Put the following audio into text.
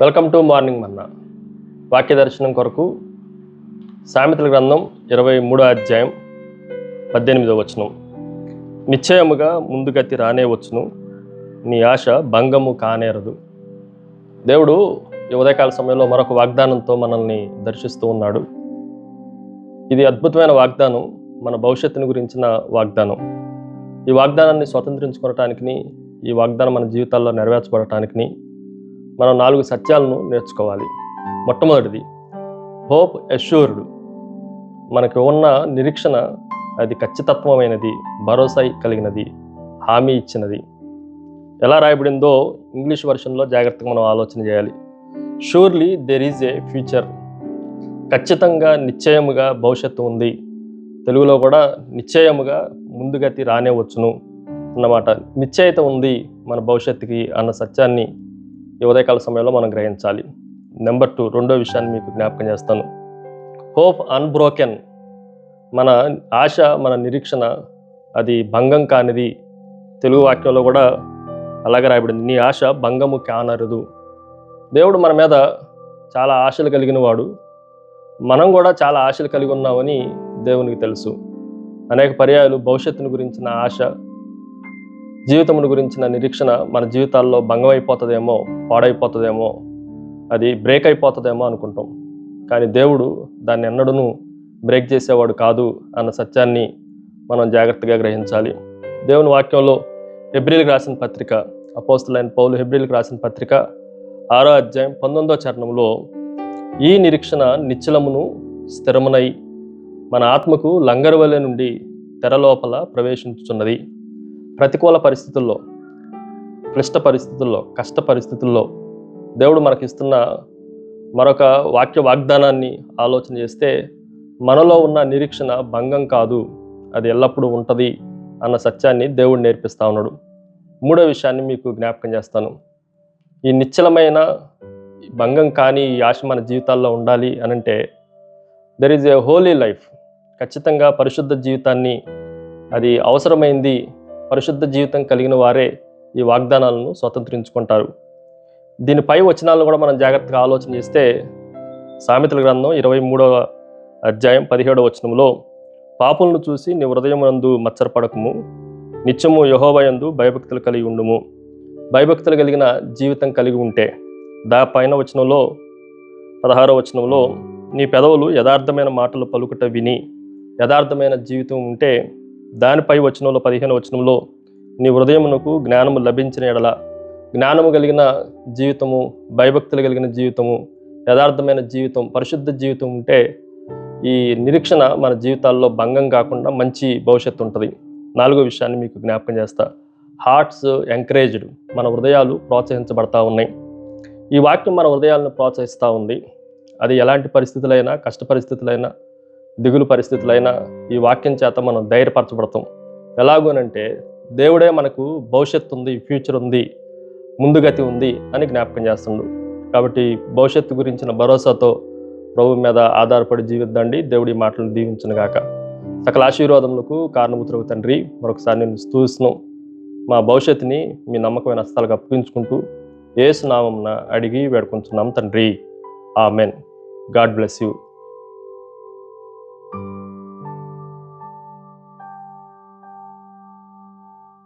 Welcome to morning మన్నా. వాక్య దర్శనం కొరకు సామెతల గ్రంథం 23వ అధ్యాయం 18వ వచనం. నిశ్చయముగా ముందుగతి రానే వచ్చును, నీ ఆశ భంగము కానేరదు. దేవుడు ఈ ఉదయకాల సమయంలో మరొక వాగ్దానంతో మనల్ని దర్శిస్తూ ఉన్నాడు. ఇది అద్భుతమైన వాగ్దానం, మన భవిష్యత్తుని గురించిన వాగ్దానం. ఈ వాగ్దానాన్ని స్వతంత్రించుకోవటానికి, ఈ వాగ్దానం మన జీవితాల్లో నెరవేర్చబడటానికి మనం 4 సత్యాలను నేర్చుకోవాలి. మొట్టమొదటిది హోప్ అష్యూర్డ్. మనకు ఉన్న నిరీక్షణ అది ఖచ్చితత్వమైనది, భరోసా కలిగినది, హామీ ఇచ్చినది. ఎలా రాయబడిందో ఇంగ్లీష్ వర్షన్లో జాగ్రత్తగా మనం ఆలోచన చేయాలి. Surely there is a future. ఖచ్చితంగా, నిశ్చయముగా భవిష్యత్తు ఉంది. తెలుగులో కూడా నిశ్చయముగా ముందుగతి రానే వచ్చును అన్నమాట. నిశ్చయిత ఉంది మన భవిష్యత్తుకి అన్న సత్యాన్ని ఈ ఉదయకాల సమయంలో మనం గ్రహించాలి. నెంబర్ 2, రెండో విషయాన్ని మీకు జ్ఞాపకం చేస్తాను. Hope unbroken. మన ఆశ, మన నిరీక్షణ అది భంగం కానిది. తెలుగు వాక్యంలో కూడా అలాగే రాయబడింది, నీ ఆశ భంగము కానరదు. దేవుడు మన మీద చాలా ఆశలు కలిగిన వాడు. మనం కూడా చాలా ఆశలు కలిగి ఉన్నామని దేవునికి తెలుసు. అనేక పర్యాయాలు భవిష్యత్తుని గురించిన ఆశ, జీవితమును గురించిన నిరీక్షణ మన జీవితాల్లో భంగం అయిపోతుందేమో, పాడైపోతుందేమో, అది బ్రేక్ అయిపోతుందేమో అనుకుంటాం. కానీ దేవుడు దాన్ని ఎన్నడూ బ్రేక్ చేసేవాడు కాదు అన్న సత్యాన్ని మనం జాగ్రత్తగా గ్రహించాలి. దేవుని వాక్యంలో హెబ్రీలకు రాసిన పత్రిక, అపోస్తలుడైన పౌలు హెబ్రీలకు రాసిన పత్రిక 6వ అధ్యాయం 19వ చరణంలో, ఈ నిరీక్షణ నిశ్చలమును స్థిరమునై మన ఆత్మకు లంగరువలె నుండి తెరలోపల ప్రవేశించుచున్నది. ప్రతికూల పరిస్థితుల్లో, క్లిష్ట పరిస్థితుల్లో, కష్ట పరిస్థితుల్లో దేవుడు మనకిస్తున్న మరొక వాగ్దానాన్ని ఆలోచన చేస్తే మనలో ఉన్న నిరీక్షణ భంగం కాదు, అది ఎల్లప్పుడూ ఉంటుంది అన్న సత్యాన్ని దేవుడు నేర్పిస్తూ ఉన్నాడు. మూడో విషయాన్ని మీకు జ్ఞాపకం చేస్తాను. ఈ నిశ్చలమైన భంగం కాని ఈ ఆశ మన జీవితాల్లో ఉండాలి అనంటే there is a Holi life. ఖచ్చితంగా పరిశుద్ధ జీవితాన్ని, అది అవసరమైంది. పరిశుద్ధ జీవితం కలిగిన వారే ఈ వాగ్దానాలను స్వతంత్రించుకుంటారు. దీనిపై వచనాలను కూడా మనం జాగ్రత్తగా ఆలోచన చేస్తే సామెతల గ్రంథం 23వ అధ్యాయం 17వ వచనంలో, పాపులను చూసి నీ హృదయమునందు మత్సరపడకము, నిత్యము యెహోవా యందు భయభక్తులు కలిగి ఉండుము. భయభక్తులు కలిగిన జీవితం కలిగి ఉంటే, పైన వచనంలో 16వ వచనంలో, నీ పెదవులు యథార్థమైన మాటలు పలుకుట విని, యథార్థమైన జీవితం ఉంటే, దానిపై వచనంలో 15వ వచనంలో, నీ హృదయమునకు జ్ఞానము లభించిన ఎడల, జ్ఞానము కలిగిన జీవితము, భయభక్తులు కలిగిన జీవితము, యథార్థమైన జీవితం, పరిశుద్ధ జీవితం ఉంటే ఈ నిరీక్షణ మన జీవితాల్లో భంగం కాకుండా మంచి భవిష్యత్తు ఉంటుంది. 4వ విషయాన్ని మీకు జ్ఞాపకం చేస్తా. Hearts encouraged. మన హృదయాలు ప్రోత్సహించబడతా ఉన్నాయి. ఈ వాక్యం మన హృదయాలను ప్రోత్సహిస్తూ ఉంది. అది ఎలాంటి పరిస్థితులైనా, కష్ట పరిస్థితులైనా, దిగులు పరిస్థితులైనా ఈ వాక్యం చేత మనం ధైర్యపరచబడతాం. ఎలాగోనంటే దేవుడే మనకు భవిష్యత్తు ఉంది, ఫ్యూచర్ ఉంది, ముందుగతి ఉంది అని జ్ఞాపకం చేస్తుండు. కాబట్టి భవిష్యత్తు గురించిన భరోసాతో ప్రభు మీద ఆధారపడి జీవిద్దండి. దేవుడి మాటలను దీవించును గాక. సకల ఆశీర్వాదములకు కారణభూతులకు తండ్రి, మరొకసారి నేను స్తుతిస్తున్నాం. మా భవిష్యత్తుని మీ నమ్మకమైన హస్తాలకు అప్పగించుకుంటూ యేసు నామమున అడిగి వేడుకుంటున్నాం తండ్రి. ఆమెన్. God bless you.